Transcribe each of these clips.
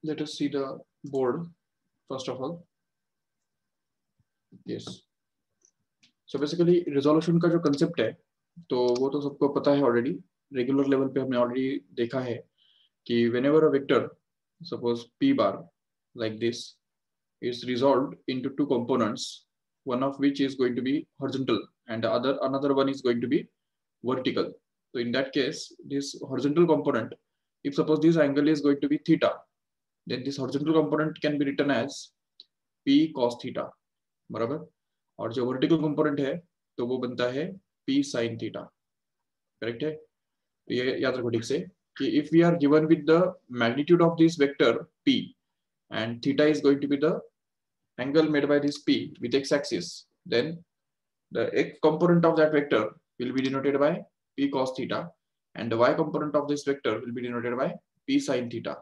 let us see the board first of all. Yes, so basically resolution का जो concept है तो वो तो सबको पता है already. Regular level पे हमने already देखा है कि whenever a vector, suppose p bar like this, is resolved into two components, one of which is going to be horizontal and the another one is going to be vertical. So in that case, this horizontal component, if suppose this angle is going to be theta, then this horizontal component can be written as p cos theta, बराबर. और जो vertical component है तो वो बनता है p sin theta. Correct है. तो ये याद रखो ठीक से कि if we are given with the magnitude of this vector p and theta is going to be the angle made by this p with x-axis, then the x component of that vector will be denoted by p cos theta and the y component of this vector will be denoted by p sin theta.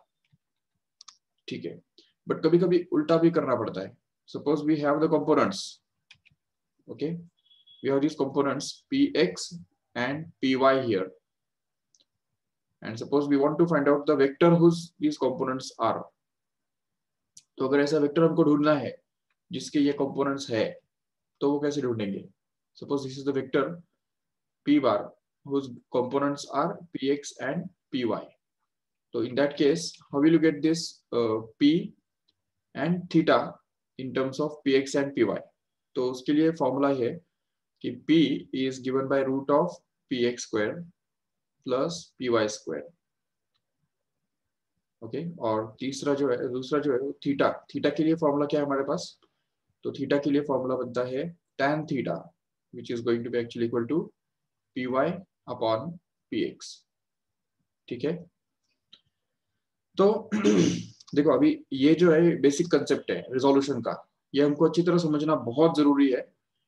ठीक है. But कभी कभी उल्टा भी करना पड़ता है. Suppose we have the components, okay, we have these components px and py here, and suppose we want to find out the vector whose these components are. तो अगर ऐसा वेक्टर हमको ढूंढना है जिसके ये कंपोनेंट्स है तो वो कैसे ढूंढेंगे. Suppose this is the vector p bar whose components are px and py. So in that case, how will you get this p and theta in terms of px and py? तो उसके लिए formula है कि p is given by root of px square plus py square. Okay. और दूसरा जो है theta. Theta के लिए फॉर्मूला क्या है हमारे पास. तो थीटा के लिए फॉर्मूला बनता है tan theta which is going to be actually equal to py upon px. ठीक है. तो देखो अभी ये जो है बेसिक कंसेप्ट है रिजोल्यूशन का, ये हमको अच्छी तरह समझना बहुत जरूरी है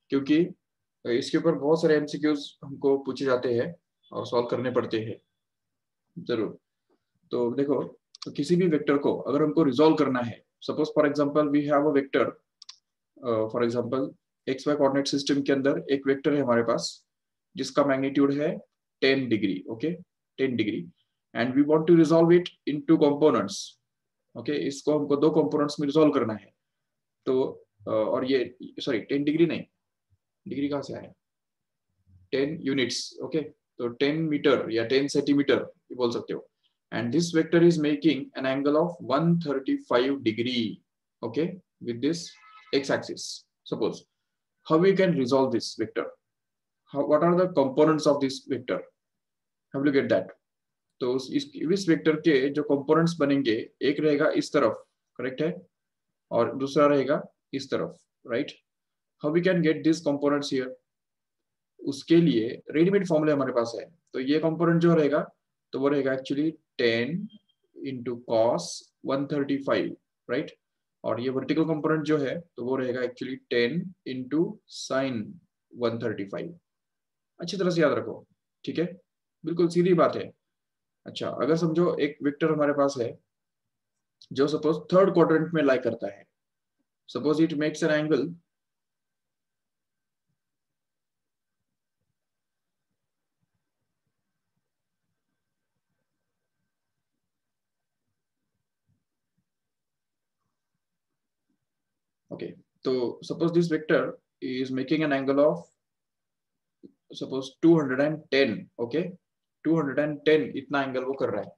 क्योंकि इसके ऊपर बहुत सारे एमसीक्यूज हमको पूछे जाते हैं और सॉल्व करने पड़ते हैं जरूर. तो देखो, तो किसी भी वेक्टर को अगर हमको रिजोल्व करना है, suppose for example we have a vector, for example x y coordinate system के अंदर एक वेक्टर है हमारे पास जिसका मैग्नीट्यूड है 10 degree. Okay, 10 degree, and we want to resolve it into components. Okay, इसको हमको दो कंपोनेंट्स में रिजोल्व करना है. तो और ये सॉरी 10 डिग्री नहीं, डिग्री कहाँ से आया, 10 यूनिट्स. ओके, तो 10 मीटर या 10 सेंटीमीटर बोल सकते हो. And this vector is making an angle of 135 degree, okay, with this x-axis. Suppose, how we can resolve this vector? What are the components of this vector? How will you get that? तो इस vector के जो components बनेंगे, एक रहेगा इस तरफ, correct है, और दूसरा रहेगा इस तरफ, right. How we can get this components here? उसके लिए रेडीमेड फॉर्मूला हमारे पास है. तो ये कंपोनेंट जो रहेगा तो वो रहेगा एक्चुअली 10 into cos 135, राइट. और ये वर्टिकल कंपोनेंट जो है तो वो रहेगा एक्चुअली 10 into sin 135. अच्छी तरह से याद रखो, ठीक है, बिल्कुल सीधी बात है. अच्छा, अगर समझो एक वेक्टर हमारे पास है जो सपोज थर्ड क्वाड्रेंट में लाई करता है. Suppose it makes an angle okay, so suppose this vector is making an angle of suppose 210. okay, 210 इतना एंगल वो कर रहा है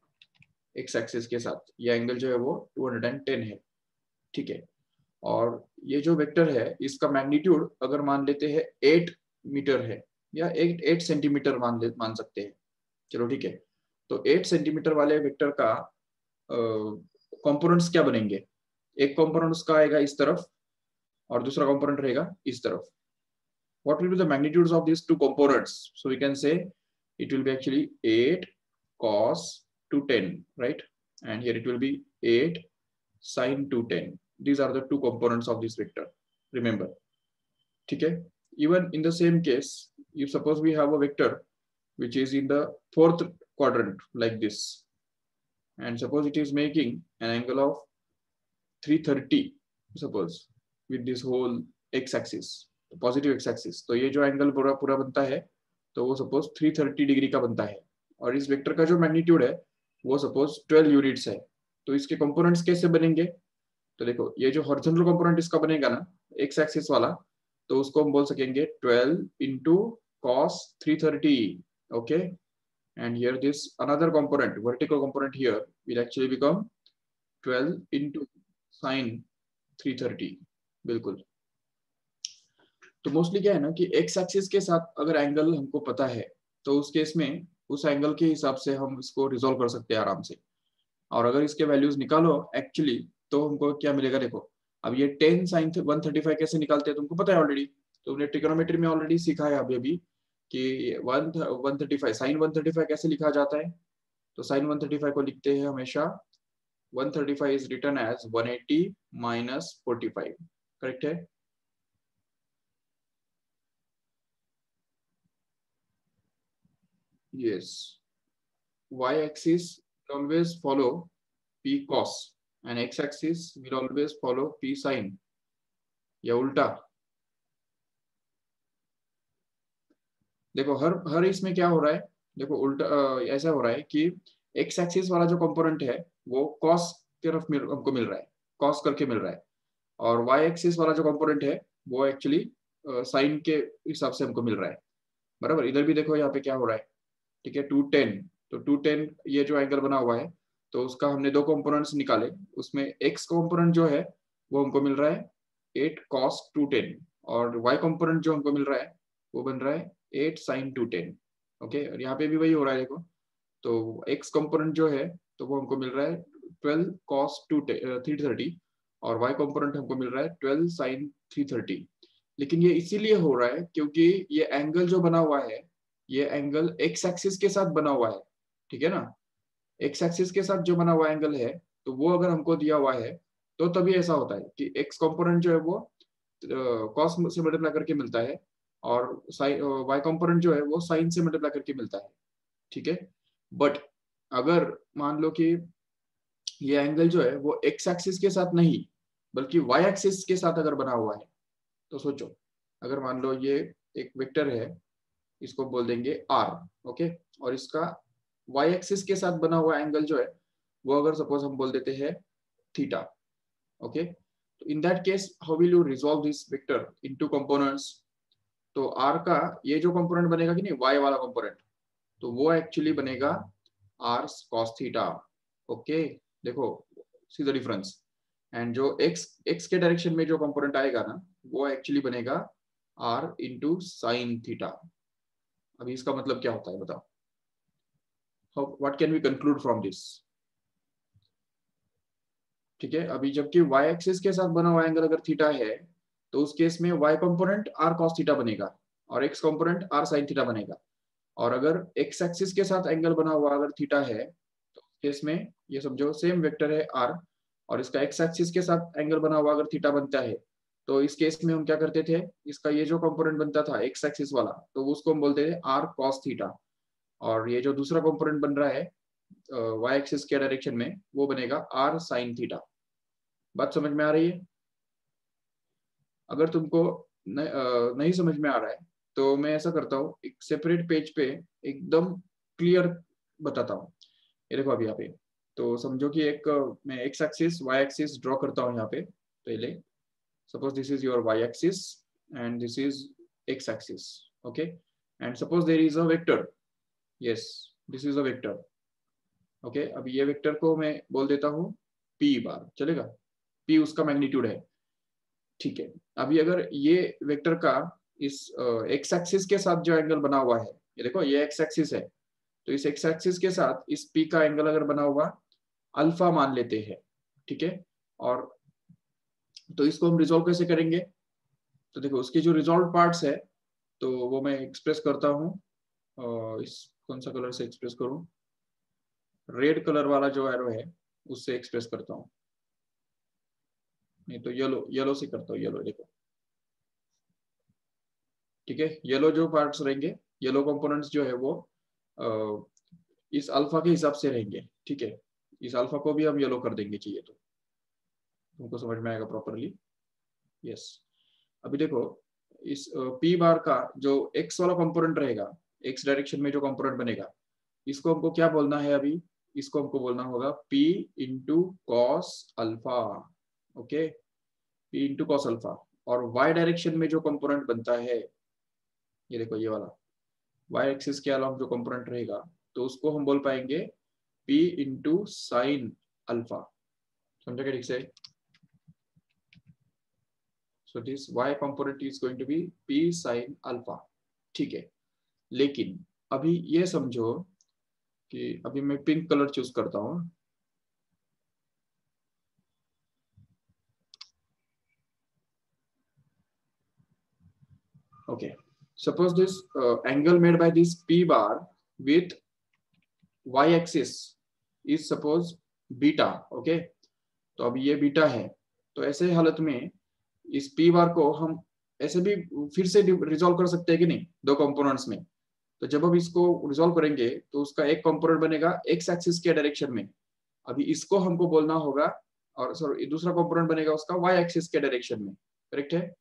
एक्स एक्सिस के साथ. ये एंगल जो है वो 210 है, ठीक है. और ये जो वेक्टर है इसका मैग्नीट्यूड अगर मान लेते हैं 8 मीटर है या 8 सेंटीमीटर मान सकते हैं. चलो ठीक है. तो 8 सेंटीमीटर वाले वेक्टर का कंपोनेंट्स क्या बनेंगे? एक कंपोनेंट उसका आएगा इस तरफ और दूसरा कंपोनेंट रहेगा इस तरफ. What will be the magnitudes of these two components? So we can say it will be actually 8 cos 210, right? And here it will be 8 sin 210. These are the two components of this vector. Remember, ठीक है. Even in the same case, if suppose we have a vector which is in the fourth quadrant like this, and suppose it is making an angle of 330, suppose with this whole x-axis, positive x axis. तो ये जो angle पूरा बनता है तो वो suppose 330 degree का बनता है. और इस वेक्टर का जो मैग्नीट्यूड है वो सपोज 12 यूनिट्स है. तो इसके कंपोनेंट्स कैसे बनेंगे? तो देखो ये जो हॉरिजॉन्टल कंपोनेंट इसका बनेगा ना, एक्स एक्सिस वाला, तो उसको हम बोल सकेंगे 12 into cos 330. Okay, and here this another component, vertical component here, will actually become 12 into sin 330. बिल्कुल. तो मोस्टली क्या है ना कि एक्स एक्सिस के साथ अगर एंगल हमको पता है तो उस केस में उस एंगल के हिसाब से हम इसको रिजोल्व कर सकते हैं आराम से. और अगर इसके वैल्यूज निकालो एक्चुअली, तो हमको क्या मिलेगा? देखो अब ये 10 sin 135 कैसे निकालते हैं तुमको पता है ऑलरेडी. तो तुमने ट्रिग्नोमेट्री में ऑलरेडी सीखा है अभी अभी कि 135 sin 135 कैसे लिखा जाता है. तो sin 135 को लिखते हैं हमेशा 135 is written as 180 minus 45. Correct है? Yes. y axis will always follow p cos and x axis will always follow p sin, या उल्टा. देखो हर हर इसमें क्या हो रहा है, देखो उल्टा ऐसा हो रहा है कि एक्स एक्सिस वाला जो कंपोनेंट है वो कॉस तरफ हमको मिल रहा है, कॉस करके मिल रहा है. और वाई एक्सिस वाला जो कंपोनेंट है वो एक्चुअली साइन के हिसाब से हमको मिल रहा है. बराबर. इधर भी देखो यहाँ पे क्या हो रहा है. ठीक है, 210. तो 210 ये जो एंगल बना हुआ है, तो उसका हमने दो कंपोनेंट्स निकाले. उसमें एक्स कंपोनेंट जो है वो हमको मिल रहा है 8 cos 210, और y कंपोनेंट जो हमको मिल रहा है वो बन रहा है 8 sin 210. ओके, और यहाँ पे भी वही हो रहा है देखो. तो x कंपोनेंट जो है तो वो हमको मिल रहा है 12 cos 330, और y कंपोनेंट हमको मिल रहा है 12 sin 330. लेकिन ये इसीलिए हो रहा है क्योंकि ये एंगल जो बना हुआ है, ये एंगल एक्स एक्सिस के साथ बना हुआ है. ठीक है ना? एक्स एक्सिस के साथ जो बना हुआ एंगल है, तो वो अगर हमको दिया हुआ है तो तभी ऐसा होता है कि एक्स कंपोनेंट जो है वो कॉस से मल्टीप्लाई करके मिलता है, और वाई कंपोनेंट जो है वो साइन से मल्टीप्लाई करके मिलता है. ठीक है. बट अगर मान लो कि ये एंगल जो है वो एक्स एक्सिस के साथ नहीं बल्कि वाई एक्सिस के साथ अगर बना हुआ है, तो सोचो अगर मान लो ये एक वेक्टर है, इसको बोल देंगे आर. ओके, और इसका वाई एक्सिस के साथ बना हुआ एंगल जो है वो अगर सपोज हम बोल देते हैं थीटा. ओके, तो in that case how will you resolve this vector into components? तो आर का ये जो कंपोनेंट बनेगा कि नहीं, वाई वाला कंपोनेंट, तो वो एक्चुअली बनेगा आर कॉस थीटा. ओके, देखो सी द डिफरेंस. एंड जो एक्स एक्स के डायरेक्शन में जो कंपोनेंट आएगा ना, वो एक्चुअली बनेगा आर इंटू साइन थीटा. अभी इसका मतलब क्या होता है बताओ? What can we conclude from this? ठीक है, अभी जबकि y एक्सिस के साथ बना हुआ एंगल अगर थीटा है, तो उस केस में y component r cos theta बनेगा और x component r sin theta बनेगा. और अगर x एक्सिस के साथ एंगल बना हुआ अगर थीटा है, तो उस केस में ये समझो सेम वेक्टर है r, और इसका x एक्सिस के साथ एंगल बना हुआ अगर थीटा बनता है, तो इस केस में हम क्या करते थे, इसका ये जो कंपोनेंट बनता था x एक्सिस वाला, तो उसको हम बोलते थे r cos थीटा. और ये जो दूसरा कंपोनेंट बन रहा है y एक्सिस के डायरेक्शन में, वो बनेगा r sin थीटा. बात समझ में आ रही है? अगर तुमको नहीं समझ में आ रहा है तो मैं ऐसा करता हूँ, एक सेपरेट पेज पे एकदम क्लियर बताता हूँ. ये देखो अभी यहाँ पे, तो समझो कि एक मैं x axis y axis draw करता हूँ यहाँ पे पहले. Suppose this is your y axis and this is x axis. Okay, and suppose there is a vector. Yes, this is a vector. Okay, अब ये वेक्टर को मैं बोल देता हूँ पी बार. चलेगा? पी उसका मैग्नीट्यूड है. ठीक है, अभी अगर ये वेक्टर का इस एक्स एक्सिस के साथ जो एंगल बना हुआ है, ये देखो ये एक्स एक्सिस है, तो इस एक्स एक्सिस के साथ इस पी का एंगल अगर बना हुआ अल्फा मान लेते हैं. ठीक है, और तो इसको हम रिजोल्व कैसे करेंगे? तो देखो उसके जो रिजोल्व पार्ट्स है, तो वो मैं एक्सप्रेस करता हूँ. इस कौन सा कलर से एक्सप्रेस करूं? रेड कलर वाला जो एरो है उससे एक्सप्रेस करता हूँ. नहीं तो येलो, येलो से करता हूँ. येलो देखो. ठीक है, येलो जो पार्ट्स रहेंगे, येलो कंपोनेंट्स जो है वो इस अल्फा के हिसाब से रहेंगे. ठीक है, इस अल्फा को भी हम येलो कर देंगे चाहिए तो तुमको समझ में आएगा प्रॉपरली. यस. अभी देखो इस पी बार का जो एक्स वाला कंपोनेंट रहेगा, एक्स डायरेक्शन में जो कंपोनेंट बनेगा, इसको हमको क्या बोलना है अभी? इसको हमको बोलना होगा P into cos alpha. Okay, P into cos alpha. और y डायरेक्शन में जो कंपोनेंट बनता है, ये देखो ये वाला y एक्सिस के अलावा जो कंपोनेंट रहेगा, तो उसको हम बोल पाएंगे P इंटू साइन अल्फा। समझा क्या ठीक से? So this y component is going to be P sine alpha. ठीक है, लेकिन अभी ये समझो कि अभी मैं पिंक कलर चूज करता हूँ। Okay, suppose this angle made by this P bar with y axis is suppose beta. Okay, तो अब ये बीटा है, तो ऐसे हालत में इस P बार को हम ऐसे भी फिर से रिजॉल्व कर सकते हैं कि नहीं, दो कंपोनेंट्स में। तो जब हम इसको रिजॉल्व करेंगे तो उसका एक कंपोनेंट बनेगा x एक्सिस के डायरेक्शन में, अभी इसको हमको बोलना होगा, और सॉरी दूसरा कंपोनेंट बनेगा उसका y एक्सिस के डायरेक्शन में। करेक्ट है,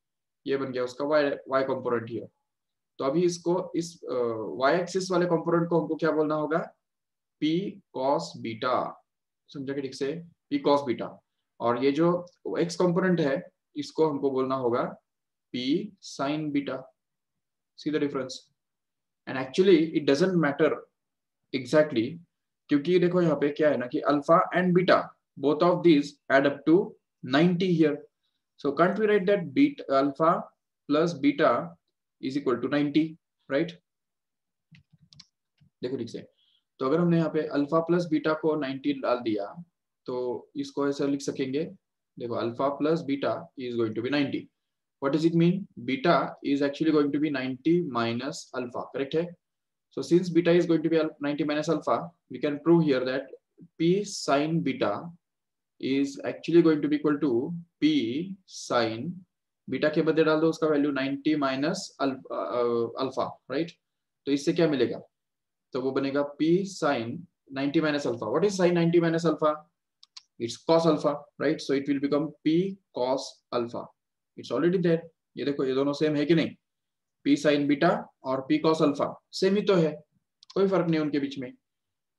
ये बन गया उसका y कंपोनेंट हियर। तो अभी इसको इस y एक्सिस वाले कंपोनेंट को हमको क्या बोलना होगा, p cos बीटा। समझा कि ठीक से, p cos बीटा। और ये जो x कंपोनेंट है इसको हमको बोलना होगा p sin beta. See the difference? And actually it doesn't matter exactly, क्योंकि देखो यहाँ पे क्या है ना कि alpha and beta both of this add up to 90 here. So can't we write that beta alpha plus beta is equal to 90, right? देखो ठीक से, तो अगर हमने यहाँ पे अल्फा प्लस बीटा को 90 डाल दिया तो इसको ऐसा लिख सकेंगे, देखो alpha plus beta is going to be 90। What does it mean? Beta is actually going to be 90 minus alpha. Correct है? So since beta is going to be 90 minus alpha, we can prove here that P sin beta is actually going to be equal to P sin beta के बदले डाल दो उसका value 90 minus alpha, right? तो इससे क्या मिलेगा? तो वो बनेगा P sin 90 minus alpha. What is sin 90 minus alpha? It's cos alpha, right? So it will become P cos alpha. It's already there. ये देखो ये दोनों सेम है कि नहीं? P sin बीटा और P cos अल्फा सेम ही तो है, कोई फर्क नहीं उनके बीच में।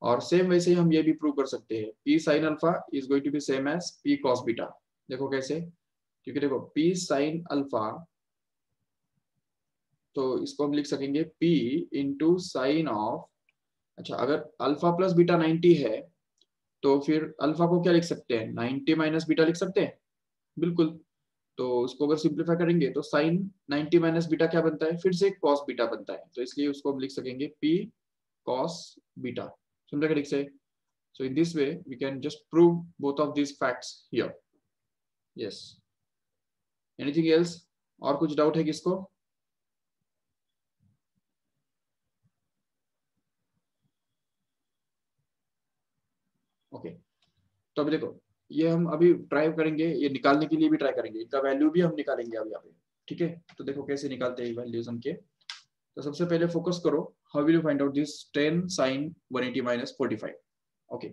और सेम वैसे ही हम ये भी प्रूव कर सकते हैं, P sin alpha is going to be same as P cos beta. देखो कैसे, क्योंकि देखो P sin अल्फा, तो इसको हम लिख सकेंगे P इंटू साइन ऑफ, अच्छा अगर अल्फा प्लस बीटा 90 है तो फिर अल्फा को क्या लिख सकते हैं, 90 माइनस बीटा लिख सकते हैं, बिल्कुल। तो उसको अगर सिंप्लीफाई करेंगे तो साइन 90 माइनस बीटा क्या बनता है, फिर से कॉस बीटा बनता है, तो इसलिए उसको हम लिख सकेंगे P cos बीटा। समझा क्या ठीक से? So in this way we can just prove both of this facts here. Yes, anything else? और कुछ डाउट है किसको? ओके, तो अभी देखो ये हम अभी ट्राई करेंगे, ये निकालने के लिए भी ट्राई करेंगे, इनका वैल्यू भी हम निकालेंगे अब यहाँ पे। ठीक है, तो देखो कैसे निकालते हैं वैल्यूज उनके। तो सबसे पहले फोकस करो, how will you find out this 10 sin 180 minus 45? Okay,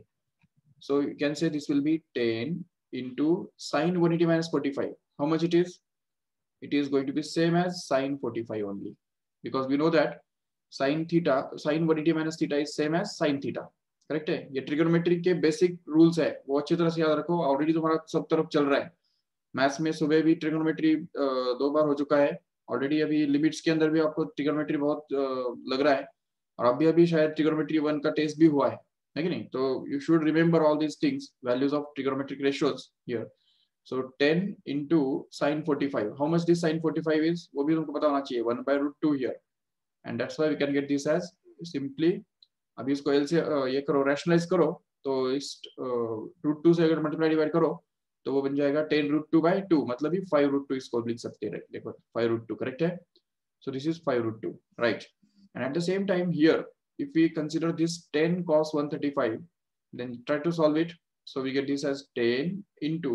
so you can say this will be 10 into sin 180 minus 45. How much it is? It is going to be same as sin 45 only, because we know that sin theta, sin 180 minus theta is same as sin theta. Correct है? ये trigonometry के basic rules है, वो अच्छी तरह से याद रखो, ऑलरेडी तुम्हारा सब तरफ चल रहा है। मैथ्स में सुबह भी ट्रिगोनोमेट्री 2 बार हो चुका है ऑलरेडी, अभी लिमिट्स के अंदर भी आपको ट्रिगोनोमेट्री बहुत लग रहा है, और अभी शायद ट्रिगोनोमेट्री 1 का टेस्ट भी हुआ है कि नहीं? तो you should remember all these things, values of trigonometric ratios here. So 10 into sin 45, how much this sin 45 is, वो भी तुमको पता होना चाहिए, 1/√2 here, and that's why we can get this as simply, अभी इसको एल से ये करो, रैशनलाइज करो, तो इस √2 से अगर मल्टीप्लाई डिवाइड करो तो वो बन जाएगा 10√2/2, मतलब ही 5√2 इसको लिख सकते हैं। देखो 5√2 करेक्ट है, so this is 5√2, right? And at the same time here, if we consider this 10 cos 135, then try to solve it. So we get this as 10 into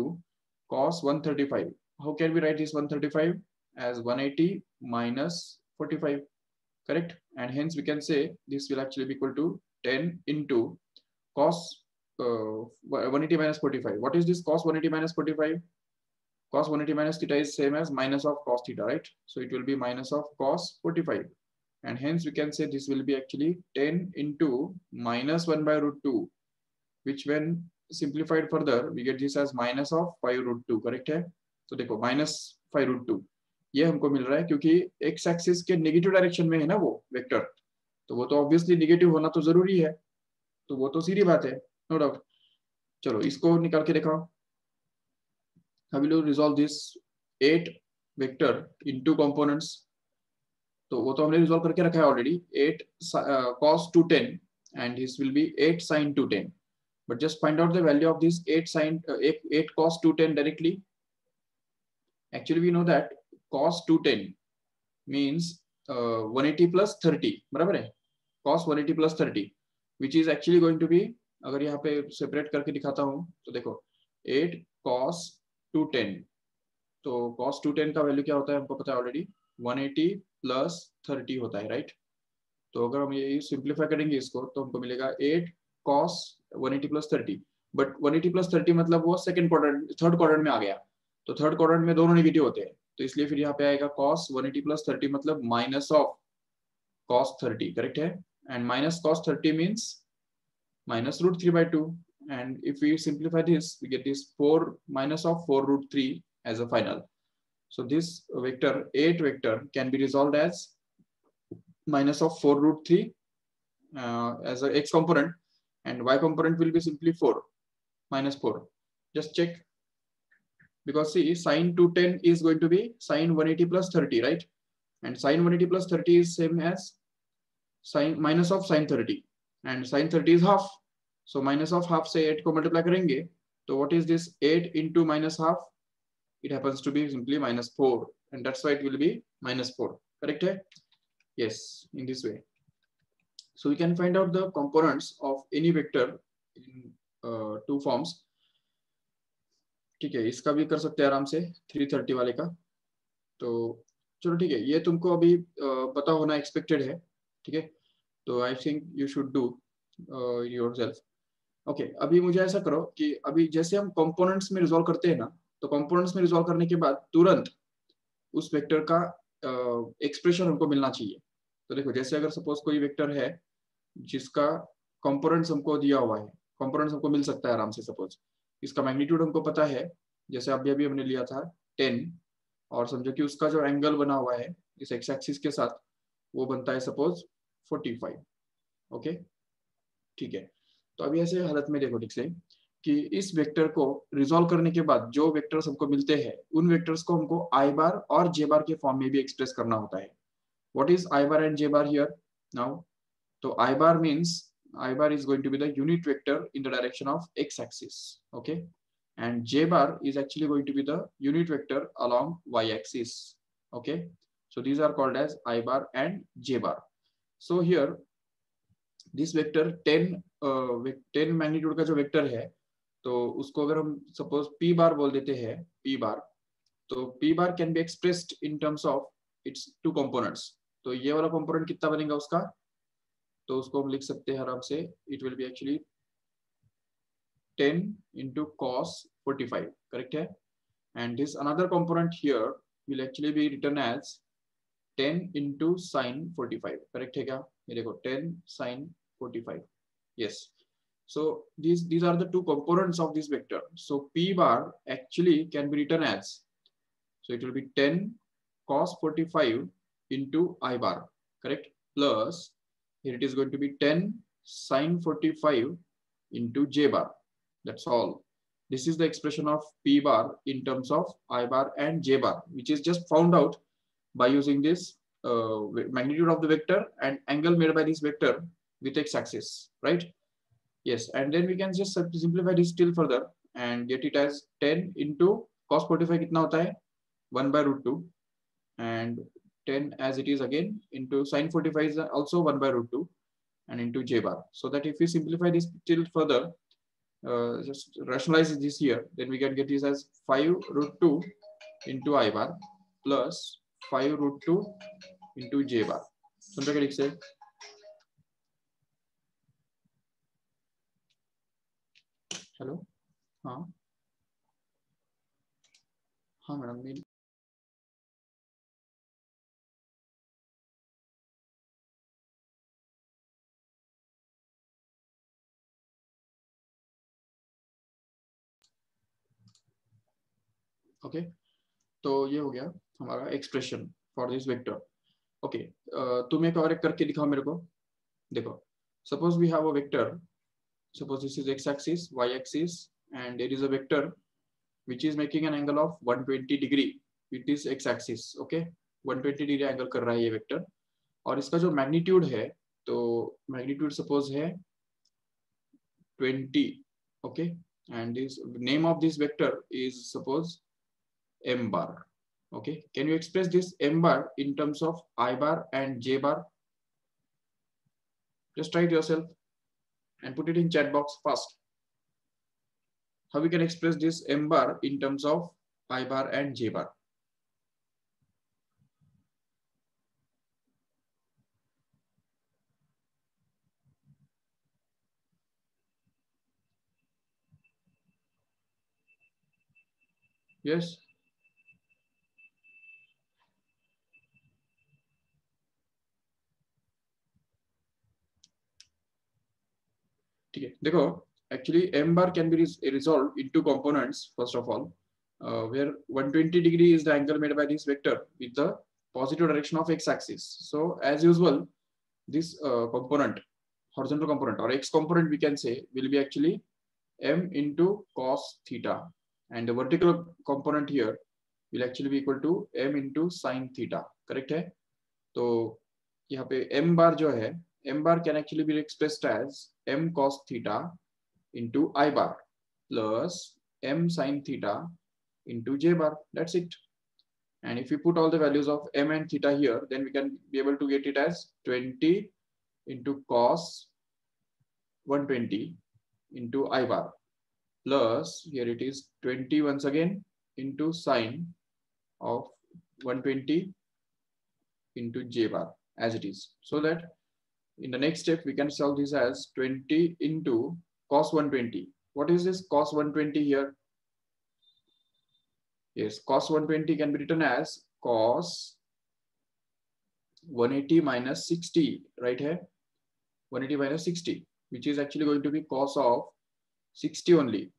cos 135. How can we write this 135? As 180 minus 45, correct? And hence we can say this will actually be equal to 10 into cos 180 minus 45. What is this cos 180 minus 45? Cos 180 minus theta is same as minus of cos theta, right? So it will be minus of cos 45, and hence we can say this will be actually 10 into minus 1/√2 which when simplified further we get this as minus of 5 root 2, correct है? तो देखो minus 5 root 2 ये हमको मिल रहा है क्योंकि x axis के negative direction में है ना वो वेक्टर, तो वो तो ऑब्वियसली नेगेटिव होना तो जरूरी है, तो वो तो सीधी बात है, नो डाउट। चलो इसको निकाल के दिखाओ। How will you resolve this 8 vector into components? तो वो तो हमने रिजॉल्व करके रखा है already, 8 cos 210 and this will be 8 sin 210, but just find out the value of this 8 sin 8 cos 210 directly. Actually we know that cos 210 means 180 plus 30, बराबर है? cos 180 plus 30 which is actually going to be, अगर यहाँ पे separate करके दिखाता हूँ तो देखो 8 cos 210, तो cos 210 का वैल्यू क्या होता है हमको पता है ऑलरेडी, 180 प्लस 30 होता है, राइट? तो अगर हम ये सिंप्लीफाई करेंगे इसको तो हमको मिलेगा 8 cos 180 प्लस 30, बट 180 प्लस 30 मतलब वो सेकंड क्वाड्रेंट थर्ड क्वाड्रेंट में आ गया, तो थर्ड क्वाड्रेंट में दोनों नेगेटिव होते हैं, तो इसलिए फिर यहाँ पे आएगा cos 180 प्लस 30 मतलब माइनस ऑफ cos 30, करेक्ट है? And minus cos 30 means minus root 3 by 2, and if we simplify this we get this 4 minus of 4 root 3 as a final. So this vector 8 vector can be resolved as minus of 4 root 3 as a x component, and y component will be simply 4 minus 4. Just check, because see sin 210 is going to be sin 180 plus 30, right? And sin 180 plus 30 is same as sin minus of sin 30, and sin 30 is half, so minus of half से 8 को multiply करेंगे, तो what is this 8 into minus half? It happens to be simply minus 4, and that's why it will be minus 4, correct है? Yes, in this way. So we can find out the components of any vector in two forms. ठीक है, इसका भी कर सकते हैं आराम से 330 वाले का। तो चलो ठीक है, ये तुमको अभी पता होना एक्सपेक्टेड है, ठीक है? तो I think you should do yourself. Okay, अभी मुझे ऐसा करो कि अभी जैसे हम कंपोनेंट्स में रिजॉल्व करते हैं ना, तो कंपोनेंट्स में रिजॉल्व करने के बाद तुरंत उस वेक्टर का एक्सप्रेशन हमको मिलना चाहिए। तो देखो जैसे अगर सपोज कोई वेक्टर है जिसका कंपोनेंट्स हमको दिया हुआ है, कंपोनेंट्स हमको मिल सकता है आराम से, सपोज इसका मैग्नीट्यूड हमको पता है, जैसे अभी अभी हमने लिया था 10, और समझो कि उसका जो एंगल बना हुआ है इस एक्स एक्सिस के साथ वो बनता है सपोज 45, ओके ठीक है। तो अभी ऐसे हालत में देखो ठीक से कि इस वेक्टर को रिजॉल्व करने के बाद जो वेक्टर्स हमको मिलते हैं उन वेक्टर्स को हमको आई बार और जे बार के फॉर्म में भी एक्सप्रेस करना होता है। What is I bar and J bar here now? तो I bar means I bar is going to be the unit vector in the direction of x axis, okay, and j bar is actually going to be the unit vector along y axis, okay. So these are called as I bar and j bar. So here this vector 10 magnitude का जो vector है, तो उसको अगर हम suppose p बार बोल देते हैं, p बार, तो p bar can be expressed in terms of its two components. तो ये वाला कंपोनेंट कितना बनेगा उसका, तो उसको हम लिख सकते हैं आराम से, it will be actually 10 into cos 45, correct है? And this another component here will actually be written as 10 into sin 45, correct है क्या? ये देखो 10 sin 45, yes. So these are the two components of this vector. So p bar actually can be written as, so it will be 10 cos 45 into I bar, correct, plus here it is going to be 10 sin 45 into j bar. That's all. This is the expression of p bar in terms of I bar and j bar, which is just found out by using this magnitude of the vector and angle made by this vector with x-axis, right? Yes, and then we can just simplify this still further and get it as 10 into cos 45 कितना होता है 1 by root 2, and 10 as it is again into sin 45 is also 1 by root 2 and into j bar. So that if we simplify this till further, just rationalize this here, then we can get this as 5 root 2 into I bar plus 5 root 2 into j bar. समझो क्या लिख से? Hello, हाँ हाँ madam, okay, तो ये हो गया हमारा expression for this vector. Okay, तुम एक और एक करके दिखाओ मेरे को। देखो, suppose we have a vector, suppose this is x-axis, y-axis, and there is a vector which is making an angle of 120 degree with this x-axis. Okay, 120 degree angle कर रहा है ये वेक्टर, और इसका जो मैग्नीट्यूड है, तो मैग्नीट्यूड सपोज है 20. Okay, and this name of this vector is suppose m bar. Okay, can you express this m bar in terms of I bar and j bar? Just try it yourself and put it in chat box fast. How we can express this m bar in terms of I bar and j bar? Yes. ठीक है, देखो, actually m bar can be resolved into components. First of all, where 120 degree is the angle made by this vector with the positive direction of x-axis. So as usual, this component, horizontal component or x component, we can say will be actually m into cos theta, and the vertical component here will actually be equal to m into sin theta. Correct है? तो यहाँ पे m bar जो है, m bar can actually be expressed as m cos theta into I bar plus m sin theta into j bar. That's it. And if we put all the values of m and theta here, then we can be able to get it as 20 into cos 120 into I bar plus here it is 20 once again into sine of 120 into j bar as it is. So that in the next step we can solve this as 20 into cos 120. What is this cos 120 here? Yes, cos 120 can be written as cos 180 minus 60, right here? 180 minus 60, which is actually going to be cos of 60 only.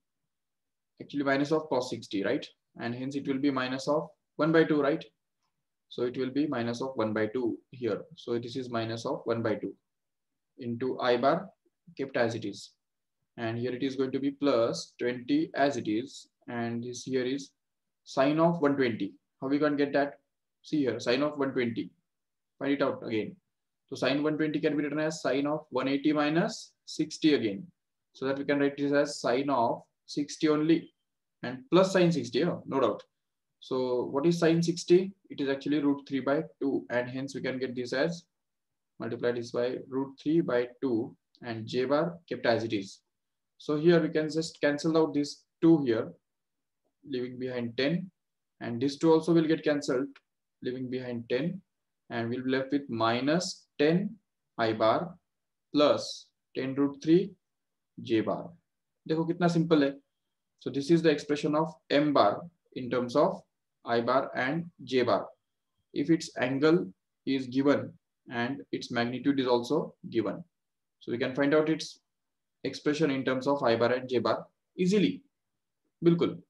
Actually minus of cos 60, right? And hence it will be minus of 1 by 2, right? So it will be minus of 1 by 2 here. So this is minus of 1 by 2 into I bar kept as it is. And here it is going to be plus 20 as it is. And this here is sine of 120. How we can get that? See here, sine of 120. Find it out again. So sine 120 can be written as sine of 180 minus 60 again. So that we can write this as sine of 60 only and plus sine 60, no doubt. So what is sine 60? It is actually root 3 by 2, and hence we can get this as multiply this by root 3 by 2 and j bar kept as it is. So here we can just cancel out this 2 here, leaving behind 10, and this 2 also will get cancelled, leaving behind 10, and we'll be left with minus 10 I bar plus 10 root 3 j bar. देखो कितना simple है. So this is the expression of m bar in terms of I bar and j bar. If its angle is given and its magnitude is also given, so we can find out its expression in terms of I bar and j bar easily. बिल्कुल.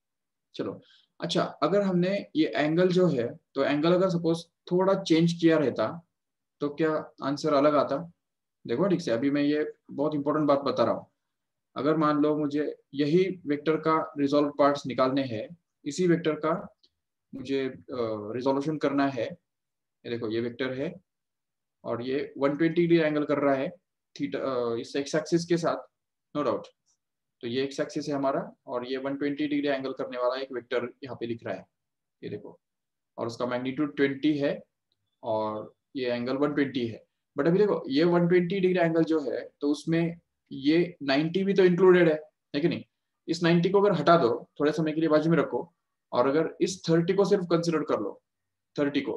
चलो, अच्छा, अगर हमने ये angle जो है, तो angle अगर सपोज थोड़ा चेंज किया रहता तो क्या आंसर अलग आता? देखो ठीक से, अभी मैं ये बहुत इंपॉर्टेंट बात बता रहा हूँ. अगर मान लो मुझे यही वेक्टर का रिजॉल्व पार्ट्स निकालने हैं, इसी वेक्टर का मुझे रिजोल्यूशन करना है. ये देखो, ये वेक्टर है और ये 120 डिग्री एंगल कर रहा है थीटा इस एक्स एक्सिस के साथ, नो डाउट. तो ये एक्स एक्सिस है हमारा, और ये 120 डिग्री एंगल करने वाला एक वेक्टर यहाँ पे लिख रहा है, ये देखो, और उसका मैग्नीट्यूड 20 है और ये एंगल 120 है. बट अभी देखो, ये 120 डिग्री एंगल जो है, तो उसमें ये 90 भी तो इंक्लूडेड है कि नहीं? इस 90 को अगर हटा दो, थोड़े समय के लिए बाजू में रखो, और अगर इस 30 को सिर्फ कंसिडर कर लो, 30 को,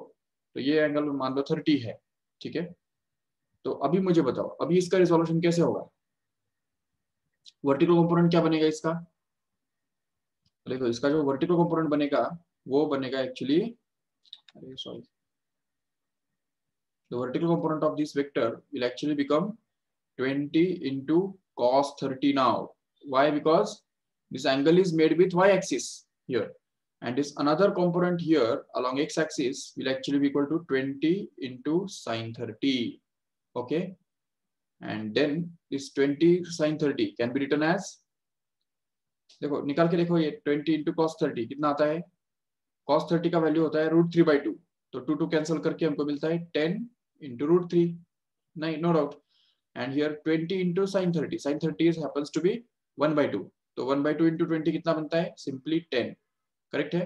तो ये एंगल मान लो 30 है. ठीक है, तो अभी मुझे बताओ, अभी इसका रिजोल्यूशन कैसे होगा? वर्टिकल कंपोनेंट क्या बनेगा इसका? देखो, इसका जो वर्टिकल कंपोनेंट बनेगा वो बनेगा एक्चुअली, अरे sorry, the vertical component of this vector will actually become 20 into cos 30 now. Why? Because this angle is made with y-axis here. and this another component here along x-axis will actually be equal to 20 into sine 30. Okay, and then this 20 sine 30 can be written as, देखो निकाल के देखो, ये 20 into cos 30 कितना आता है? cos 30 का value होता है √3/2, तो 2 कैंसिल करके हमको मिलता है 10 into √3, नहीं no doubt. And here 20 into sin 30, sin 30 happens to be 1/2, तो 1/2 into 20 कितना बनता है? सिंपली 10. करेक्ट है.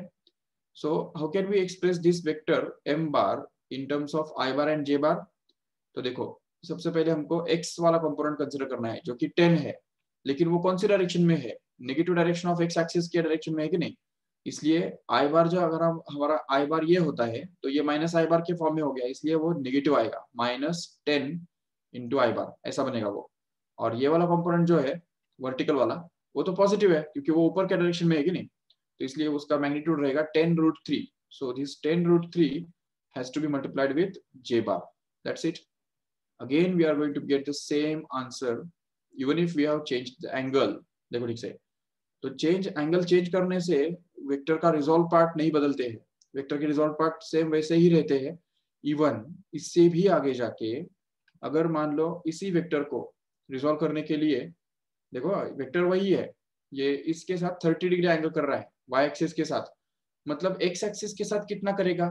So how can we express this vector m bar in terms of i bar and j bar? तो देखो सबसे पहले हमको x वाला कंपोनेंट कंसीडर करना है जो कि 10 है, लेकिन वो कौन सी डायरेक्शन में है? Negative direction of x axis के डायरेक्शन में है कि नहीं? इसलिए i बार जो अगर हम हमारा i बार ये होता है तो ये माइनस i बार के फॉर्म में हो गया, इसलिए वो नेगेटिव आएगा, -10 इंटू i बार ऐसा बनेगा वो. और ये वाला कंपोनेंट जो है वर्टिकल वाला वो तो पॉजिटिव है क्योंकि वो ऊपर के डायरेक्शन में है कि नहीं, तो इसलिए उसका मैग्नीट्यूड रहेगा 10√3. So this 10√3 has to be multiplied with j bar. That's it. Again we are going to get the same answer even if we have changed the angle. देखो ठीक से, तो चेंज एंगल चेंज करने से vector का resolve part नहीं बदलते हैं, वेक्टर के रिजॉल्व पार्ट सेम वैसे ही रहते हैं. इवन इससे भी आगे जाके अगर मान लो इसी वेक्टर को रिजॉल्व करने के लिए, देखो वेक्टर वही है, ये इसके साथ 30 डिग्री एंगल कर रहा है y एक्सिस के साथ, मतलब x एक्सिस के साथ कितना करेगा?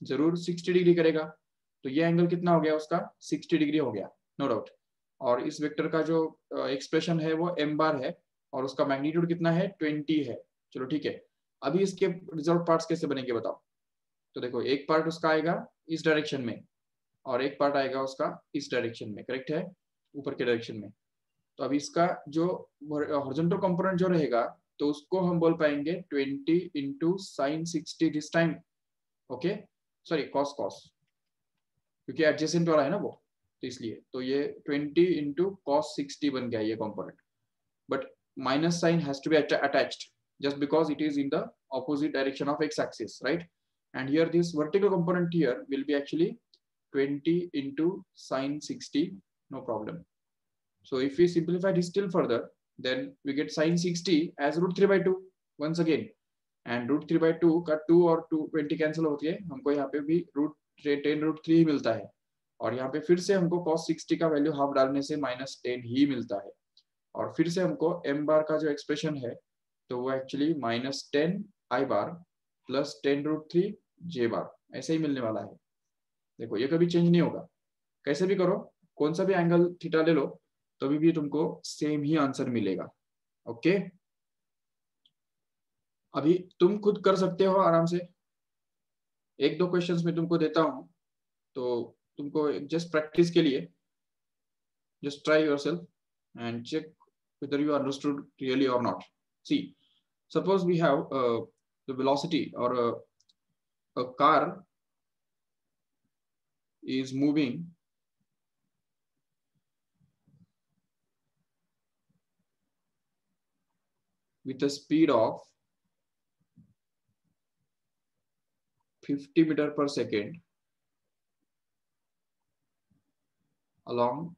जरूर 60 डिग्री करेगा. तो ये एंगल कितना हो गया उसका? 60 डिग्री हो गया, नो डाउट. और इस वेक्टर का जो एक्सप्रेशन है वो m बार है और उसका मैग्नीट्यूड कितना है? 20 है. चलो ठीक है. अभी इसके रिजल्ट पार्ट्स कैसे बनेंगे बताओ. तो देखो एक पार्ट उसका आएगा इस डायरेक्शन में और एक पार्ट आएगा उसका इस डायरेक्शन में, करेक्ट है, ऊपर के डायरेक्शन में. तो अभी इसका जो हॉरिजॉन्टल कंपोनेंट जो रहेगा तो उसको हम बोल पाएंगे 20 into sin 60 this time. Okay, sorry cos क्योंकि एडजेसेंट वाला है ना वो, तो इसलिए तो ये 20 into cos 60 बन गया ये component. But minus sign has to be attached just because it is in the opposite direction of x axis, right? And here this vertical component here will be actually 20 into sin 60, no problem. So if we simplify this still further, then we get sin 60 as √3/2 once again, and √3/2 का 2 और 20 cancel होती है, हमको यहाँ पे भी √10√3 ही मिलता है. और यहाँ पे फिर से हमको cos 60 का वैल्यू हाफ डालने से -10 ही मिलता है. और फिर से हमको m बार का जो एक्सप्रेशन है तो वो actually -10 i bar plus 10√3 j बार ऐसे ही मिलने वाला है. देखो ये कभी चेंज नहीं होगा, कैसे भी करो, कौन सा भी एंगल थीटा ले लो तो भी तुमको सेम ही आंसर मिलेगा. ओके, अभी तुम खुद कर सकते हो आराम से. एक दो क्वेश्चंस में तुमको देता हूं, तो तुमको जस्ट प्रैक्टिस के लिए just try yourself and check whether you understood really or not. See, suppose we have the velocity or a car is moving with a speed of 50 meters per second along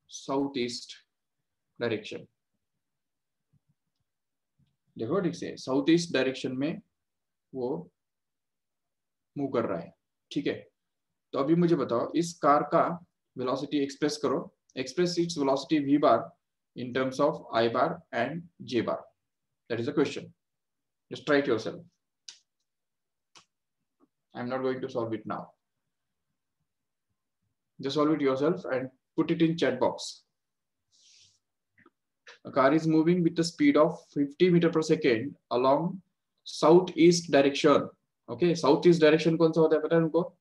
southeast direction. देखो ठीक से, south east direction में वो move कर रहा है, ठीक है. तो अभी मुझे बताओ इस कार का वेलोसिटी एक्सप्रेस करो, express its velocity v bar in terms of I bar and J bar. That is the question. Just try it yourself. I'm not going to solve it now. Just solve it yourself and put it in chat box. A car is moving with the speed of 50 meters per second along southeast direction. Okay, southeast direction कौन सा होता है पता है उनको?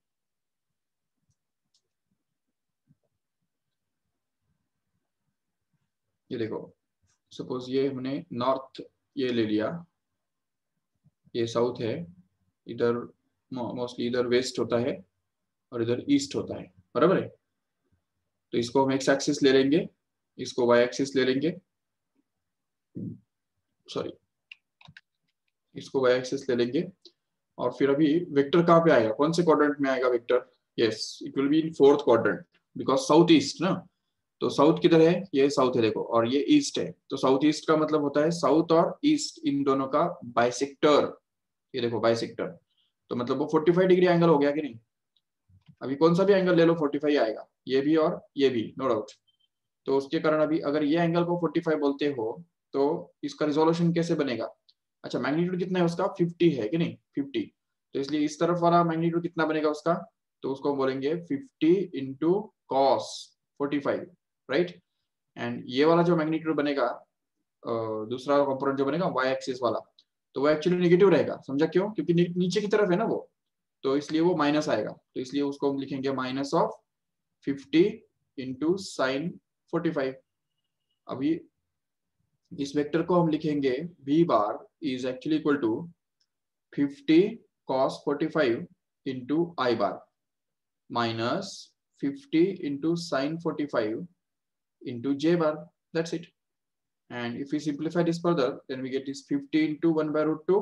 ये देखो, suppose ये हमने नॉर्थ ये ले लिया, ये साउथ है, इधर मोस्टली इधर वेस्ट होता है और इधर ईस्ट होता है, बराबर है. तो इसको हम एक्स एक्सिस ले लेंगे, इसको वाई एक्सिस ले लेंगे, सॉरी इसको वाई एक्सिस ले लेंगे. और फिर अभी वेक्टर कहाँ पे आएगा, कौन से क्वाड्रेंट में आएगा vector? Yes, it will be in fourth quadrant because south east ना. तो साउथ किधर है, ये साउथ है देखो, और ये ईस्ट है, तो साउथ ईस्ट का मतलब होता है साउथ और ईस्ट इन दोनों का बाइसेक्टर, ये देखो बाइसेक्टर, तो मतलब वो 45 डिग्री एंगल हो गया कि नहीं। अभी कौन सा भी एंगल ले लो 45 आएगा, ये भी और ये भी, नो डाउट। तो उसके कारण अभी अगर ये एंगल को 45 बोलते हो तो इसका रिजोल्यूशन कैसे बनेगा। अच्छा मैग्नीट्यूड कितना है उसका, 50 है कि नहीं, 50, तो इसलिए इस तरफ वाला मैग्नीट्यूड कितना बनेगा उसका, तो उसको बोलेंगे 50 इंटू कॉस 45, राइट। एंड ये वाला जो मैग्नीट्यूड बनेगा, दूसरा कंपोनेंट जो बनेगा वाई एक्सिस वाला, तो वो एक्चुअली नेगेटिव रहेगा, समझा क्यों, क्योंकि नीचे की तरफ है ना वो, तो इसलिए वो माइनस आएगा, तो इसलिए उसको हम लिखेंगे माइनस ऑफ 50 इंटू साइन 45। अभी इस वेक्टर को हम लिखेंगे v bar is actually equal to 50 cos 45 into i bar minus 50 into sine 45 into j bar, that's it. And if we simplify this further, then we get this 50 into 1 by root 2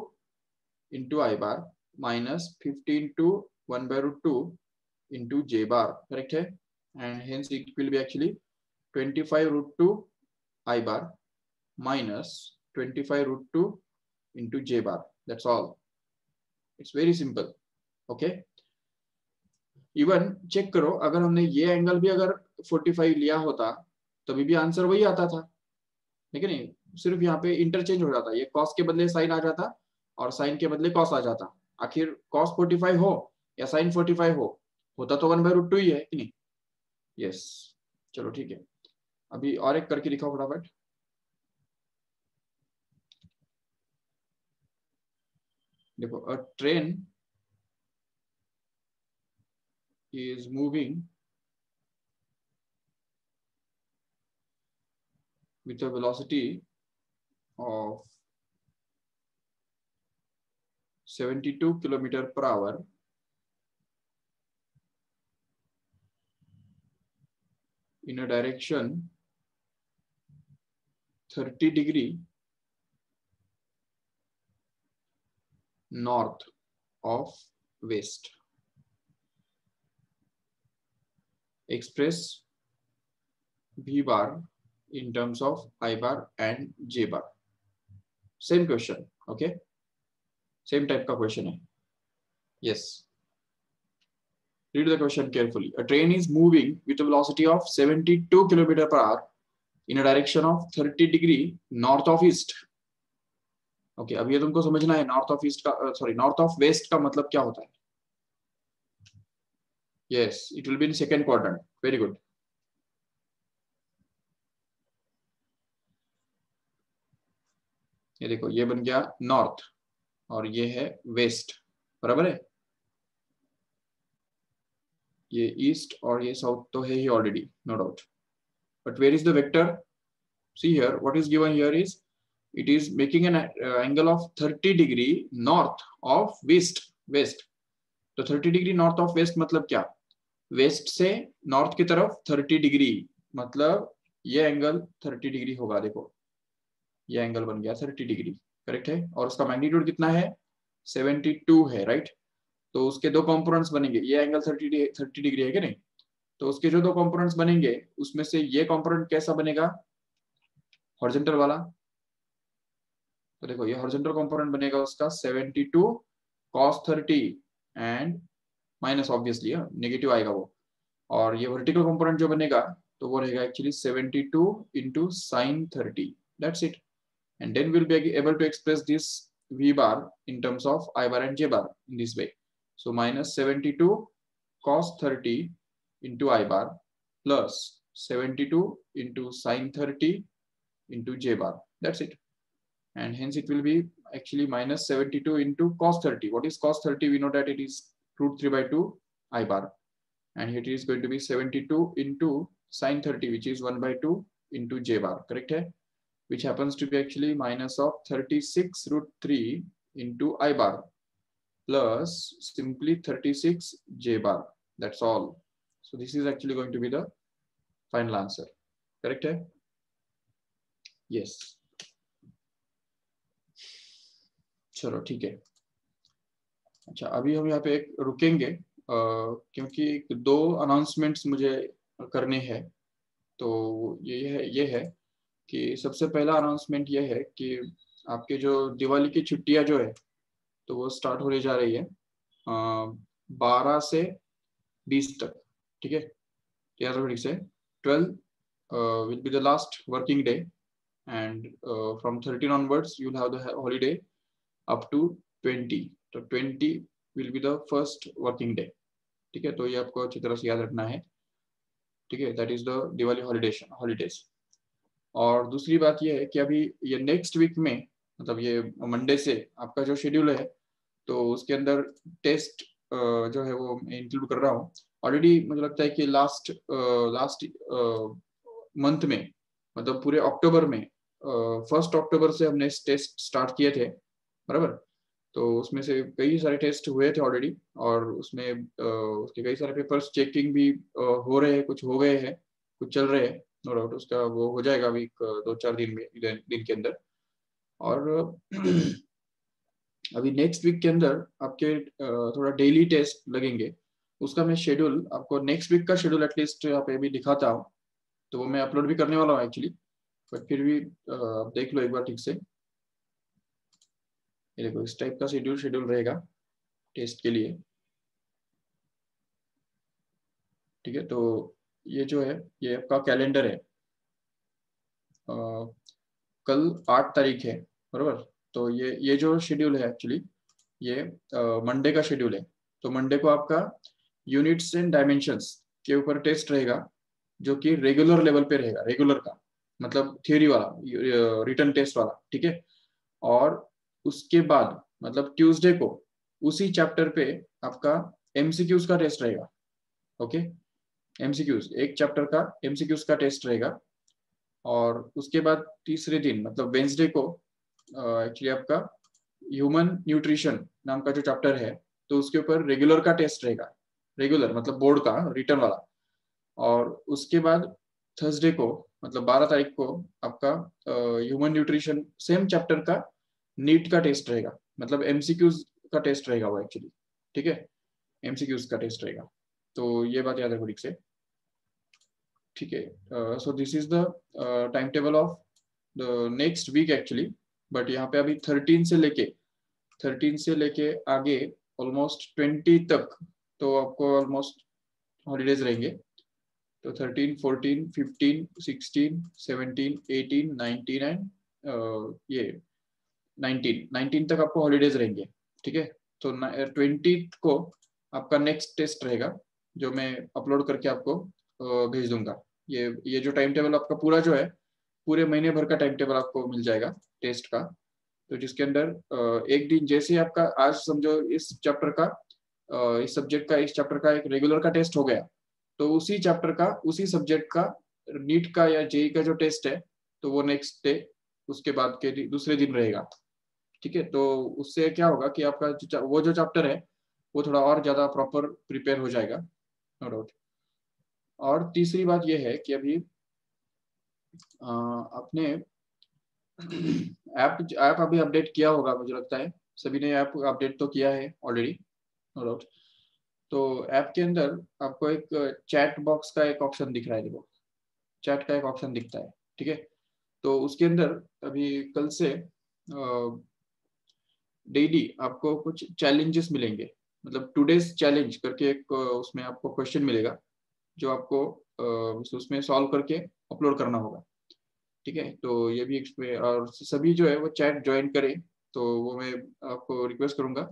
into I bar minus 50 into 1 by root 2 into j bar, correct है, and hence it will be actually 25 root 2 I bar minus 25 root 2 into j bar, that's all. It's very simple, okay. Even check करो, अगर हमने ये angle भी अगर 45 लिया होता तभी भी आंसर वही आता था, ठीक है नहीं, सिर्फ यहाँ पे इंटरचेंज हो जाता, ये कॉस के बदले साइन आ जाता और साइन के बदले कॉस आ जाता। आखिर कॉस 45 हो या साइन 45 हो, होता तो 1/√2 ही है कि नहीं। यस चलो ठीक है, अभी और एक करके दिखाओ फटाफट। देखो अ train is moving with a velocity of 72 kilometer per hour in a direction 30 degree north of west. Express v bar in terms of I bar and j bar. Same question, okay, same type का question है। yes, read the question carefully. A train is moving with a velocity of 72 km per hour in a direction of 30 degree north of east. Okay अब ये तुमको समझना है north of east का, sorry north of waste का मतलब क्या होता है। Yes it will be in second quadrant, very good. ये देखो ये बन गया नॉर्थ और ये है वेस्ट, बराबर है, ये ईस्ट और ये साउथ तो है ही already, no doubt, but where is the vector, C here what is given here is it is making an angle of 30 degree north of west, west, तो 30 डिग्री नॉर्थ ऑफ वेस्ट मतलब क्या, waste से north की तरफ 30 degree, मतलब ये angle 30 degree होगा, देखो ये एंगल बन गया 30 डिग्री, करेक्ट है, और उसका मैग्नीट्यूड कितना है 72 है, राइट। तो उसके दो कंपोनेंट्स बनेंगे, ये एंगल 30 डिग्री है कि नहीं, तो उसके जो दो कंपोनेंट्स बनेंगे उसमें से ये कंपोनेंट कैसा बनेगा, हॉरिजॉन्टल वाला, तो देखो ये हॉरिजॉन्टल कंपोनेंट बनेगा उसका 72 cos 30 and minus obviously negative आएगा वो, और ये वर्टिकल कंपोनेंट जो बनेगा तो वो रहेगा actually 72 into sin 30, that's it, and then we'll be able to express this v bar in terms of I bar and j bar in this way. So minus 72 cos 30 into I bar plus 72 into sin 30 into j bar, that's it, and hence it will be actually minus 72 into cos 30. What is cos 30? We know that it is √3/2 I bar, and here it is going to be 72 into sin 30, which is 1/2 into j bar, correct है, which happens to be actually minus of 36√3 into I bar plus simply 36 j bar, that's all. So this is actually going to be the final answer, correct है, yes. चलो ठीक है, अच्छा अभी हम यहाँ पे एक रुकेंगे क्योंकि दो अनाउंसमेंट्स मुझे करने हैं, तो ये है कि सबसे पहला अनाउंसमेंट ये है कि आपके जो दिवाली की छुट्टियां जो है तो वो स्टार्ट होने जा रही है 12 से 20 तक, ठीक है। 13 से 12 will be the last working day, and from 13 onwards you'll have the holiday up to 20. तो 20 will be the first working day, ठीक है। तो ये आपको अच्छी तरह से याद रखना है, ठीक है। That is the Diwali holidays. और दूसरी बात ये है कि अभी ये नेक्स्ट वीक में, मतलब ये मंडे से आपका जो शेड्यूल है तो उसके अंदर टेस्ट जो है वो इंक्लूड कर रहा हूँ। ऑलरेडी मुझे लगता है कि लास्ट लास्ट मंथ में, मतलब पूरे अक्टूबर में 1 अक्टूबर से हमने टेस्ट स्टार्ट किए थे, बराबर। तो उसमें से कई सारे टेस्ट हुए थे ऑलरेडी, और उसमें उसके कई सारे पेपर्स चेकिंग भी हो रहे हैं, कुछ हो गए हैं, कुछ चल रहे हैं, नो डाउट। उसका वो हो जाएगा अभी 2-4 दिन में, दिन के अंदर। और अभी नेक्स्ट वीक के अंदर आपके थोड़ा डेली टेस्ट लगेंगे। उसका मैं शेड्यूल आपको, नेक्स्ट वीक का शेड्यूल एटलीस्ट यहाँ पे भी दिखाता हूँ। तो वो मैं अपलोड भी करने वाला हूँ एक्चुअली, बट फिर भी आप देख लो एक बार ठीक से। ये देखो, इस टाइप का शेड्यूल रहेगा टेस्ट के लिए, ठीक है। तो ये जो है ये आपका कैलेंडर है। कल 8 तारीख है, बराबर। तो ये जो शेड्यूल है एक्चुअली, ये मंडे का शेड्यूल है। तो मंडे को आपका यूनिट्स एंड डायमेंशंस के ऊपर टेस्ट रहेगा, जो कि रेगुलर लेवल पे रहेगा, रेगुलर का मतलब थियोरी वाला, रिटन टेस्ट वाला, ठीक है। और उसके बाद मतलब ट्यूसडे को उसी चैप्टर पे आपका एमसीक्यूज का टेस्ट रहेगा, ओके। एमसीक्यूज, एक चैप्टर का एमसीक्यूज का टेस्ट रहेगा। और उसके बाद तीसरे दिन मतलब वेंसडे को एक्चुअली आपका ह्यूमन न्यूट्रिशन नाम का जो चैप्टर है तो उसके ऊपर रेगुलर का टेस्ट रहेगा, रेगुलर मतलब बोर्ड का रिटर्न वाला। और उसके बाद थर्सडे को मतलब 12 तारीख को आपका ह्यूमन न्यूट्रिशन सेम चैप्टर का नीट का टेस्ट रहेगा, मतलब एमसीक्यूज का टेस्ट रहेगा वो एक्चुअली, ठीक है। एमसीक्यूज का टेस्ट रहेगा। तो ये बात याद रखो ठीक से, ठीक है। So this is the time table of the next week actually. But यहाँ पे अभी 13 से लेके आगे ऑलमोस्ट 20 तक तो आपको ऑलमोस्ट हॉलीडेज रहेंगे। तो 13, 14, 15, 16, 17, 18, 19 एंड ये 19 तक आपको हॉलीडेज रहेंगे, ठीक है। तो 20 को आपका नेक्स्ट टेस्ट रहेगा, जो मैं अपलोड करके आपको भेज दूंगा। ये जो टाइम टेबल आपका पूरा जो है, पूरे महीने भर का टाइम टेबल आपको मिल जाएगा टेस्ट का। तो जिसके अंदर एक दिन जैसे आपका आज समझो इस चैप्टर का, इस सब्जेक्ट का, इस चैप्टर का एक रेगुलर का टेस्ट हो गया, तो उसी चैप्टर का, उसी सब्जेक्ट का नीट का या जेई का जो टेस्ट है तो वो नेक्स्ट डे, उसके बाद के दूसरे दिन रहेगा, ठीक है। तो उससे क्या होगा कि आपका वो जो चैप्टर है वो थोड़ा और ज्यादा प्रॉपर प्रिपेयर हो जाएगा, नो डाउट। और तीसरी बात ये है कि अभी आपने ऐप अभी अपडेट किया होगा, मुझे लगता है सभी ने ऐप अपडेट तो किया है ऑलरेडी, नो डाउट। तो ऐप के अंदर आपको एक चैट बॉक्स का एक ऑप्शन दिख रहा है, देखो चैट का एक ऑप्शन दिखता है, ठीक है। तो उसके अंदर अभी कल से डेली आपको कुछ चैलेंजेस मिलेंगे, मतलब टुडेज चैलेंज करके एक उसमें आपको क्वेश्चन मिलेगा, जो आपको उसमें सॉल्व करके अपलोड करना होगा, ठीक है। तो ये भी और सभी जो है वो चैट ज्वाइन करें। तो वो मैं आपको रिक्वेस्ट करूंगा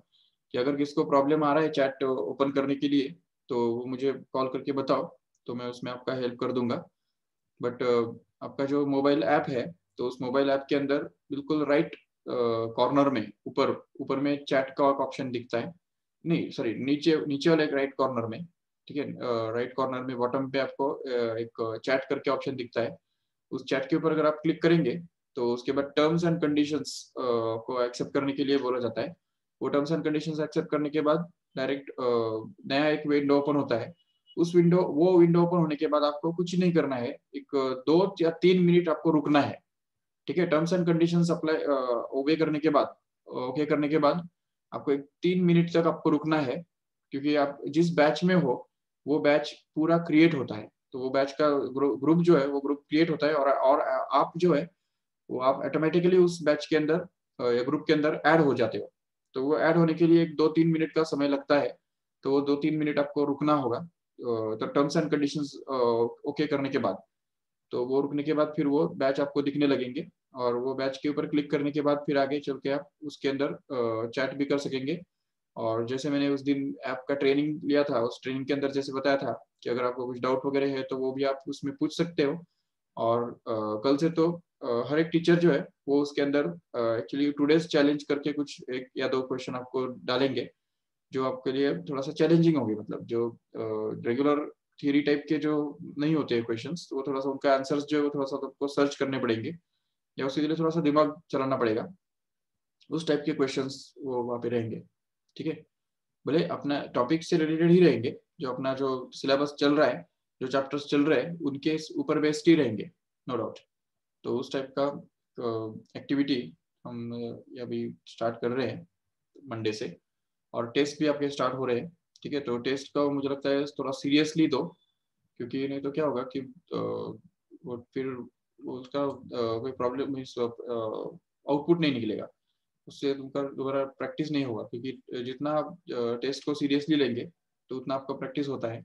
कि अगर किसको प्रॉब्लम आ रहा है चैट ओपन करने के लिए तो वो मुझे कॉल करके बताओ, तो मैं उसमें आपका हेल्प कर दूंगा। बट आपका जो मोबाइल ऐप है तो उस मोबाइल ऐप के अंदर बिल्कुल राइट कॉर्नर में ऊपर ऊपर में चैट का ऑप्शन दिखता है, नहीं सॉरी, नीचे नीचे वाले राइट कॉर्नर में, ठीक है। राइट कॉर्नर में बॉटम पे आपको एक चैट करके ऑप्शन दिखता है। उस चैट के ऊपर अगर आप क्लिक करेंगे तो उसके बाद टर्म्स एंड कंडीशंस को एक्सेप्ट करने के लिए बोला जाता है। वो टर्म्स एंड कंडीशंस एक्सेप्ट करने के बाद डायरेक्ट नया एक विंडो ओपन होता है। वो विंडो ओपन होने के बाद आपको कुछ नहीं करना है, एक 2 या 3 मिनट आपको रुकना है, ठीक है। Terms and conditions apply okay करने के बाद आपको 3 मिनट तक आपको रुकना है, क्योंकि आप जिस बैच में हो वो बैच पूरा क्रिएट होता है, तो वो बैच का ग्रुप जो है वो ग्रुप क्रिएट होता है, और आप जो है वो आप ऑटोमेटिकली उस बैच के अंदर या ग्रुप के अंदर ऐड हो जाते हो। तो वो ऐड होने के लिए एक 2-3 मिनट का समय लगता है। तो वो 2-3 मिनट आपको रुकना होगा, तो टर्म्स एंड कंडीशंस ओके करने के बाद। तो वो रुकने के बाद फिर वो बैच आपको दिखने लगेंगे, और वो बैच के ऊपर क्लिक करने के बाद फिर आगे चल के आप उसके अंदर चैट भी कर सकेंगे। और जैसे मैंने उस दिन ऐप का ट्रेनिंग लिया था, उस ट्रेनिंग के अंदर जैसे बताया था कि अगर आपको कुछ डाउट वगैरह है तो वो भी आप उसमें पूछ सकते हो। और कल से तो हर एक टीचर जो है वो उसके अंदर एक्चुअली टुडेज चैलेंज करके कुछ 1 या 2 क्वेश्चन आपको डालेंगे, जो आपके लिए थोड़ा सा चैलेंजिंग होगी। मतलब जो रेगुलर थियरी टाइप के जो नहीं होते हैं क्वेश्चंस, तो वो थोड़ा सा उनका आंसर्स जो है वो थोड़ा सा आपको सर्च करने पड़ेंगे, या उसके लिए थोड़ा सा दिमाग चलाना पड़ेगा। उस टाइप के क्वेश्चंस वो वहाँ पे रहेंगे, ठीक है। भले अपना टॉपिक से रिलेटेड ही रहेंगे, जो अपना जो सिलेबस चल रहा है, जो चैप्टर्स चल रहे हैं उनके ऊपर बेस्ड ही रहेंगे, नो डाउट। तो उस टाइप का एक्टिविटी हम अभी स्टार्ट कर रहे हैं मंडे से। और टेस्ट भी आपके स्टार्ट हो रहे हैं, ठीक है। तो टेस्ट का मुझे लगता है थोड़ा सीरियसली दो, क्योंकि नहीं तो क्या होगा कि वो फिर उसका कोई प्रॉब्लम, आउटपुट नहीं निकलेगा, उससे तुमका दोबारा प्रैक्टिस नहीं होगा। क्योंकि जितना आप टेस्ट को सीरियसली लेंगे तो उतना आपका प्रैक्टिस होता है।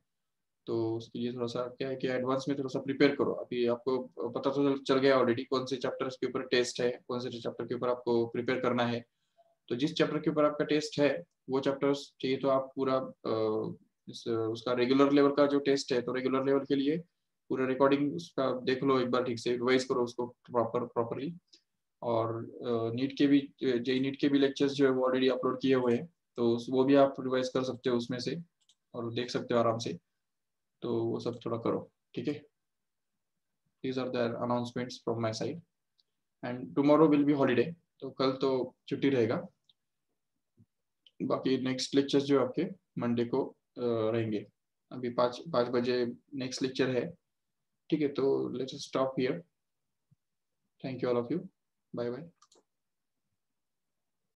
तो उसके लिए थोड़ा सा क्या है कि एडवांस में थोड़ा सा प्रिपेयर करो। अभी आपको पता तो चल गया ऑलरेडी कौन से चैप्टर्स के ऊपर टेस्ट है, कौन से चैप्टर के ऊपर आपको प्रिपेयर करना है। तो जिस चैप्टर के ऊपर आपका टेस्ट है वो चैप्टर्स चाहिए तो आप पूरा उसका रेगुलर लेवल का जो टेस्ट है, तो रेगुलर लेवल के लिए पूरा रिकॉर्डिंग उसका देख लो एक बार, ठीक से रिवाइज करो उसको प्रॉपरली। और नीट के भी, जेई नीट के भी लेक्चर्स जो है वो ऑलरेडी अपलोड किए हुए हैं, तो वो भी आप रिवाइज कर सकते हो उसमें से, और देख सकते हो आराम से। तो वो सब थोड़ा करो, ठीक है। These are the announcements from my side, and tomorrow will be holiday, तो कल तो छुट्टी रहेगा। बाकी नेक्स्ट लेक्चर जो आपके मंडे को रहेंगे। अभी 5 बजे नेक्स्ट लेक्चर है, ठीक है। तो let's stop here. Thank you all of you, bye bye.